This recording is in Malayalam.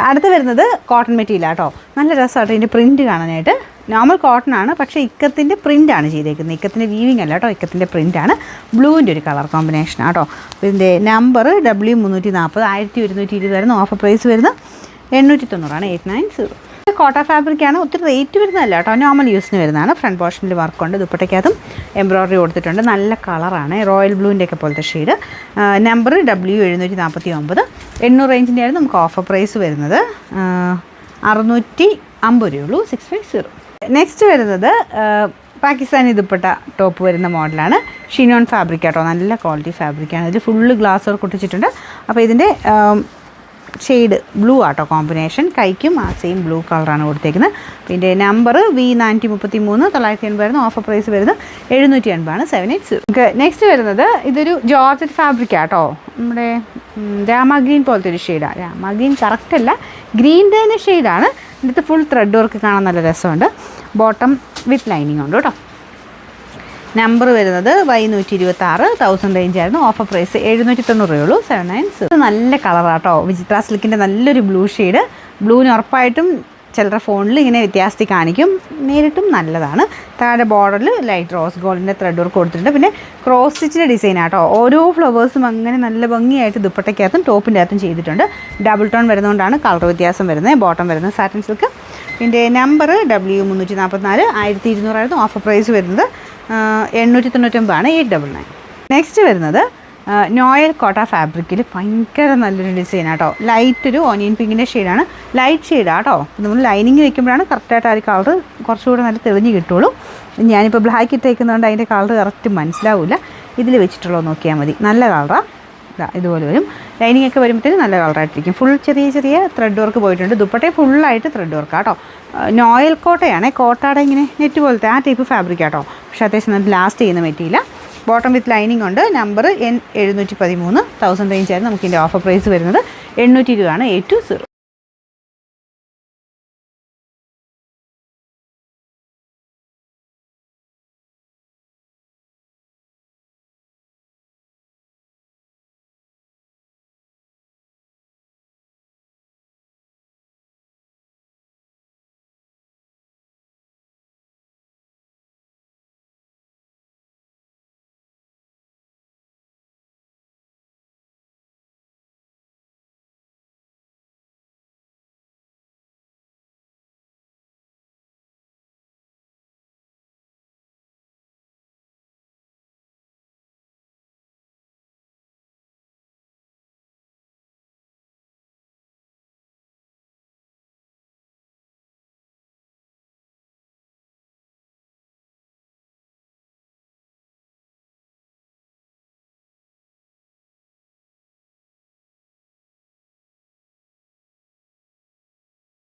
അടുത്ത് വരുന്നത് കോട്ടൺ മെറ്റീരിയൽ ആട്ടോ. നല്ല രസമാട്ടോ ഇതിൻ്റെ പ്രിൻറ്റ് കാണാനായിട്ട്. നോർമൽ കോട്ടൺ ആണ്, പക്ഷേ ഇക്കത്തിൻ്റെ പ്രിൻ്റാണ് ചെയ്തേക്കുന്നത്. ഇക്കത്തിൻ്റെ വീവിങ് അല്ല കേട്ടോ, ഇക്കത്തിൻ്റെ പ്രിൻ്റാണ്. ബ്ലൂവിൻ്റെ ഒരു കളർ കോമ്പിനേഷൻ ആട്ടോ. ഇതിൻ്റെ നമ്പർ W340, 1120 വരുന്ന ഓഫർ പ്രൈസ് വരുന്നത് 890, 890. കോട്ട ഫാബ്രിക്കാണ്, ഒത്തിരി റേറ്റ് വരുന്നതല്ല കേട്ടോ, നോർമൽ യൂസിന് വരുന്നതാണ്. ഫ്രണ്ട് പോർഷനിൽ വർക്കുണ്ട്, ദുപ്പട്ടയ്ക്കകത്തും എംബ്രോയ്ഡറി കൊടുത്തിട്ടുണ്ട്. നല്ല കളറാണ്, റോയൽ ബ്ലൂവിൻ്റെ ഒക്കെ പോലത്തെ ഷെയ്ഡ്. നമ്പർ W749, 800 റേഞ്ചിൻ്റെ ആയിരുന്നു നമുക്ക് ഓഫർ പ്രൈസ് വരുന്നത്. 650 രൂപയുള്ളൂ, 650. നെക്സ്റ്റ് വരുന്നത് പാകിസ്ഥാനി ദുപ്പട്ട ടോപ്പ് വരുന്ന മോഡലാണ്. ഷിനോൺ ഫാബ്രിക് ആട്ടോ, നല്ല ക്വാളിറ്റി ഫാബ്രിക്കാണ്. ഇതിൽ ഫുള്ള് ഗ്ലാസ് വർക്ക് ഒട്ടിച്ചിട്ടുണ്ട്. അപ്പോൾ ഇതിൻ്റെ ഷെയ്ഡ് ബ്ലൂ ആട്ടോ കോമ്പിനേഷൻ. കൈക്കും ആ സെയിം ബ്ലൂ കളറാണ് കൊടുത്തേക്കുന്നത്. പിന്നെ നമ്പർ V433, 980 വരുന്ന ഓഫർ പ്രൈസ് വരുന്നത് 780, 780. നെക്സ്റ്റ് വരുന്നത് ഇതൊരു ജോർജറ്റ് ഫാബ്രിക് ആട്ടോ. നമ്മുടെ രാമ ഗ്രീൻ പോലത്തെ ഒരു ഷെയ്ഡാണ്. രാമ ഗ്രീൻ കറക്റ്റ് അല്ല, ഗ്രീൻ തന്നെ ഷെയ്ഡാണ്. ഇതിൻ്റെ ഫുൾ ത്രെഡ് വർക്ക് കാണാൻ നല്ല രസമുണ്ട്. ബോട്ടം വിത്ത് ലൈനിങ് ഉണ്ട് കേട്ടോ. നമ്പർ വരുന്നത് Y126, 1000 റേഞ്ച് ആയിരുന്നു. ഓഫർ പ്രൈസ് 790 രൂപയുള്ളൂ, 790. നല്ല കളറാട്ടോ, വിചിത്ര സിൽക്കിൻ്റെ നല്ലൊരു ബ്ലൂ ഷെയ്ഡ്. ബ്ലൂവിന് ഉറപ്പായിട്ടും ചിലരുടെ ഫോണിൽ ഇങ്ങനെ വ്യത്യാസത്തിൽ കാണിക്കും, നേരിട്ടും നല്ലതാണ്. താഴെ ബോർഡറിൽ ലൈറ്റ് റോസ് ഗോൾഡിൻ്റെ ത്രെഡ് വർക്ക് കൊടുത്തിട്ടുണ്ട്. പിന്നെ ക്രോസ് സ്റ്റിച്ചിൻ്റെ ഡിസൈൻ ആട്ടോ. ഓരോ ഫ്ലവേഴ്സും അങ്ങനെ നല്ല ഭംഗിയായിട്ട് ദുപ്പട്ടയ്ക്കകത്തും ടോപ്പിൻ്റെ അകത്തും ചെയ്തിട്ടുണ്ട്. ഡബിൾ ടോൺ വരുന്നതുകൊണ്ടാണ് കളർ വ്യത്യാസം വരുന്നത്. ബോട്ടം വരുന്നത് സാറ്റിൻ സിൽക്ക്. പിന്നെ നമ്പർ W344, 1200 ആയിരുന്നു. ഓഫർ പ്രൈസ് വരുന്നത് 899, 899. നെക്സ്റ്റ് വരുന്നത് നോയൽ കോട്ട ഫാബ്രിക്കിൽ ഭയങ്കര നല്ലൊരു ഡിസൈൻ ആട്ടോ. ലൈറ്റ് ഒരു ഓനിയൻ പിങ്കിൻ്റെ ഷെയ്ഡാണ്, ലൈറ്റ് ഷെയ്ഡാട്ടോ. നമ്മൾ ലൈനിങ് വെക്കുമ്പോഴാണ് കറക്റ്റായിട്ട് ആ ഒരു കളർ കുറച്ചുകൂടെ നല്ല തെളിഞ്ഞ് കിട്ടുള്ളൂ. ഞാനിപ്പോൾ ബ്ലാക്ക് ഇട്ടേക്കുന്നതുകൊണ്ട് അതിൻ്റെ കളർ കറക്റ്റ് മനസ്സിലാവില്ല. ഇതിൽ വെച്ചിട്ടുള്ളത് നോക്കിയാൽ മതി. നല്ല കളറാണ്. ഇതുപോലെ വരും. ലൈനിങ് ഒക്കെ വരുമ്പോഴത്തേക്കും നല്ല കളറായിട്ടിരിക്കും. ഫുൾ ചെറിയ ചെറിയ ത്രെഡ് വർക്ക് പോയിട്ടുണ്ട്. ദുപ്പട്ടയെ ഫുള്ളായിട്ട് ത്രെഡ് വർക്ക് ആട്ടോ. നോയൽ കോട്ടയാണ്, കോട്ടയുടെ ഇങ്ങനെ നെറ്റ് പോലത്തെ ആ ടൈപ്പ് ഫാബ്രിക് ആട്ടോ. പക്ഷേ അത്യാവശ്യം നല്ല ലാസ്റ്റ് ചെയ്യുന്ന മെറ്റീരിയൽ. ബോട്ടം വിത്ത് ലൈനിങ് ഉണ്ട്. നമ്പർ N713, 1000 റേഞ്ച് ആയിരുന്നു. നമുക്കിതിൻ്റെ ഓഫർ പ്രൈസ് വരുന്നത് 820, 820.